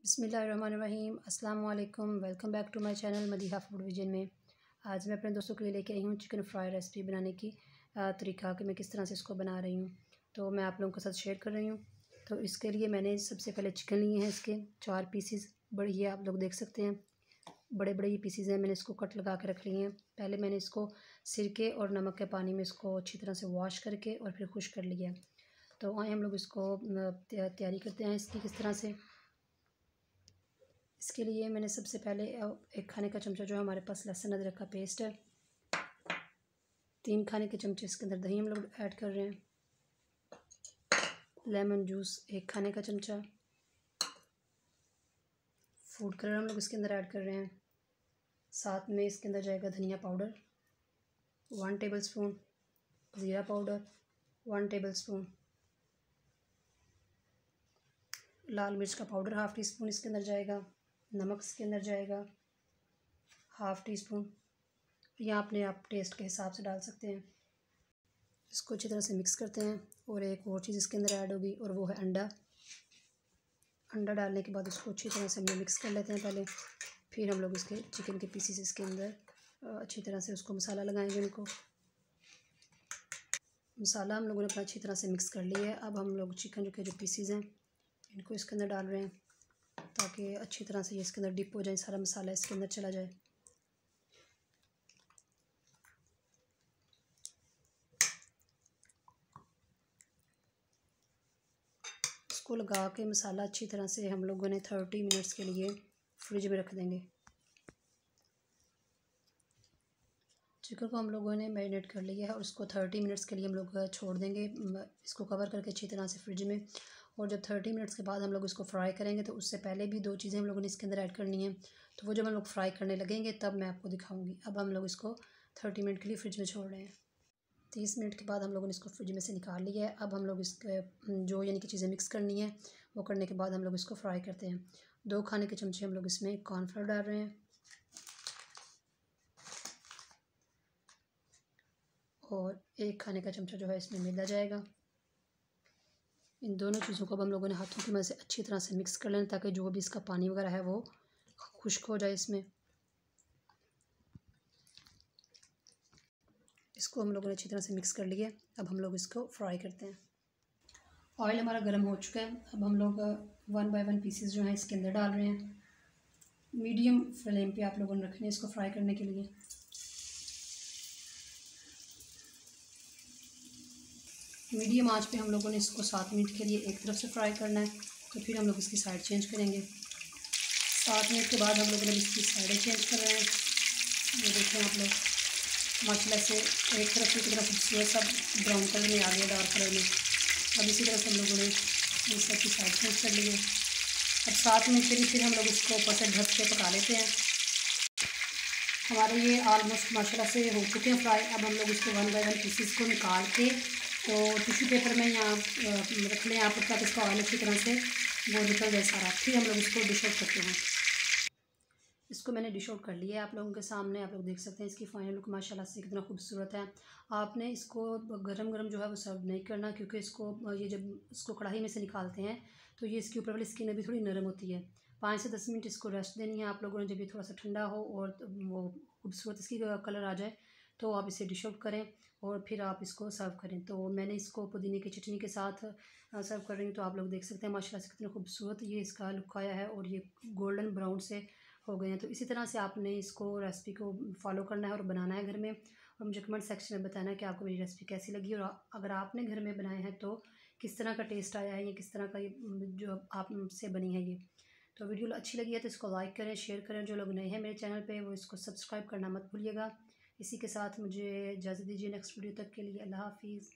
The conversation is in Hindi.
बिस्मिल्लाहिर्रहमानिर्रहीम अस्सलाम वालेकुम। Welcome back to my channel Madiha food vision में। आज मैं अपने दोस्तों के लिए लेके आई हूँ चिकन फ्राई रेसिपी बनाने की तरीका कि मैं किस तरह से इसको बना रही हूँ, तो मैं आप लोगों के साथ शेयर कर रही हूँ। तो इसके लिए मैंने सबसे पहले चिकन लिए हैं, इसके 4 पीसीस बड़े ये आप लोग देख सकते हैं, बड़े बड़े ये पीसीस हैं। मैंने इसको कट लगा के रख लिए हैं। पहले मैंने इसको सिरके और नमक के पानी में इसको अच्छी तरह से वॉश करके और फिर खुश कर लिया। तो आए हम लोग इसको तैयारी करते हैं इसकी किस तरह से। इसके लिए मैंने सबसे पहले 1 खाने का चमचा जो है हमारे पास लहसुन अदरक का पेस्ट है, 3 खाने के चमचे इसके अंदर दही हम लोग ऐड कर रहे हैं, लेमन जूस 1 खाने का चमचा, फूड कलर हम लोग इसके अंदर ऐड कर रहे हैं, साथ में इसके अंदर जाएगा धनिया पाउडर 1 टेबलस्पून, ज़ीरा पाउडर 1 टेबलस्पून, लाल मिर्च का पाउडर 1/2 टीस्पून इसके अंदर जाएगा, नमक इसके अंदर जाएगा 1/2 टीस्पून, या अपने आप टेस्ट के हिसाब से डाल सकते हैं। इसको अच्छी तरह से मिक्स करते हैं। और एक और चीज़ इसके अंदर ऐड होगी और वो है अंडा। अंडा डालने के बाद इसको अच्छी तरह से हम लोग मिक्स कर लेते हैं पहले, फिर हम लोग इसके चिकन के पीसेस इसके अंदर अच्छी तरह से उसको मसाला लगाएंगे। उनको मसाला हम लोगों ने अपना अच्छी तरह से मिक्स कर लिया है। अब हम लोग चिकन के जो पीसेस हैं इनको इसके अंदर डाल रहे हैं, ताकि अच्छी तरह से ये इसके अंदर डिप हो जाए, सारा मसाला इसके अंदर चला जाए। इसको लगा के मसाला अच्छी तरह से हम लोगों ने 30 मिनट्स के लिए फ्रिज में रख देंगे। चिकन को हम लोगों ने मैरिनेट कर लिया है और उसको 30 मिनट्स के लिए हम लोग छोड़ देंगे, इसको कवर करके अच्छी तरह से फ्रिज में। और जब 30 मिनट्स के बाद हम लोग इसको फ्राई करेंगे तो उससे पहले भी 2 चीज़ें हम लोगों ने इसके अंदर ऐड करनी है, तो वो जब हम लोग फ्राई करने लगेंगे तब मैं आपको दिखाऊंगी। अब हम लोग इसको 30 मिनट के लिए फ्रिज में छोड़ रहे हैं। 30 मिनट के बाद हम लोगों ने इसको फ्रिज में से निकाल लिया है। अब हम लोग इसके जो यानी कि चीज़ें मिक्स करनी है वो करने के बाद हम लोग इसको फ्राई करते हैं। 2 खाने के चमचे हम लोग इसमें कॉर्नफ्लोर डाल रहे हैं और 1 खाने का चमचा जो है इसमें मैदा जाएगा। इन दोनों चीज़ों को अब हम लोगों ने हाथों की मदद से अच्छी तरह से मिक्स कर लेना, ताकि जो भी इसका पानी वगैरह है वो खुश्क हो जाए इसमें। इसको हम लोगों ने अच्छी तरह से मिक्स कर लिया। अब हम लोग इसको फ्राई करते हैं। ऑयल हमारा गर्म हो चुका है। अब हम लोग 1 बाय 1 पीसेस जो हैं इसके अंदर डाल रहे हैं। मीडियम फ्लेम पे आप लोगों ने रखने हैं इसको फ्राई करने के लिए। मीडियम आंच पे हम लोगों ने इसको 7 मिनट के लिए एक तरफ से फ्राई करना है, तो फिर हम लोग इसकी साइड चेंज करेंगे। 7 मिनट के बाद हम लोग इसकी साइडें चेंज कर रहे हैं। ये देखें आप लोग, माशाल्लाह से एक तरफ से खूबसूरत सा ब्राउन कलर में आ गया, डार्क कलर में। अब इसी तरह से हम लोगों ने इस सब की साइड चेंज कर ली है। अब 7 मिनट के लिए फिर हम लोग इसको ऊपर से ढक के पका लेते हैं। हमारे ये ऑलमोस्ट माशाल्लाह से हो चुके हैं फ्राई। अब हम लोग इसको 1 बाय 1 पीसेस को निकाल के तो टिश्यू पेपर में यहाँ रख लें यहाँ पर, ताकि इसका ऑयल अच्छी तरह से वो निकल जाए सारा। फिर हम लोग इसको डिश आउट करते हैं। इसको मैंने डिश आउट कर लिया है आप लोगों के सामने। आप लोग देख सकते हैं इसकी फाइनल लुक माशाल्लाह से कितना खूबसूरत है। आपने इसको गरम गरम जो है वो सर्व नहीं करना, क्योंकि इसको ये जब इसको कढ़ाई में से निकालते हैं तो ये इसके ऊपर वाली स्किन अभी थोड़ी नरम होती है। 5 से 10 मिनट इसको रेस्ट देनी है आप लोगों ने। जब ये थोड़ा सा ठंडा हो और वो खूबसूरत इसकी कलर आ जाए तो आप इसे डिश आउट करें और फिर आप इसको सर्व करें। तो मैंने इसको पुदीने की चटनी के साथ सर्व कर रही हूँ। तो आप लोग देख सकते हैं माशाल्लाह से कितना खूबसूरत ये इसका लुक आया है और ये गोल्डन ब्राउन से हो गए हैं। तो इसी तरह से आपने इसको रेसिपी को फॉलो करना है और बनाना है घर में, और मुझे कमेंट सेक्शन में बताना है कि आपको मेरी रेसिपी कैसी लगी, और अगर आपने घर में बनाए हैं तो किस तरह का टेस्ट आया है या किस तरह का ये जो आपसे बनी है ये। तो वीडियो अच्छी लगी है तो इसको लाइक करें, शेयर करें। जो लोग नए हैं मेरे चैनल पे वो इसको सब्सक्राइब करना मत भूलिएगा। इसी के साथ मुझे इजाज़त दीजिए नेक्स्ट वीडियो तक के लिए। अल्लाह हाफिज़।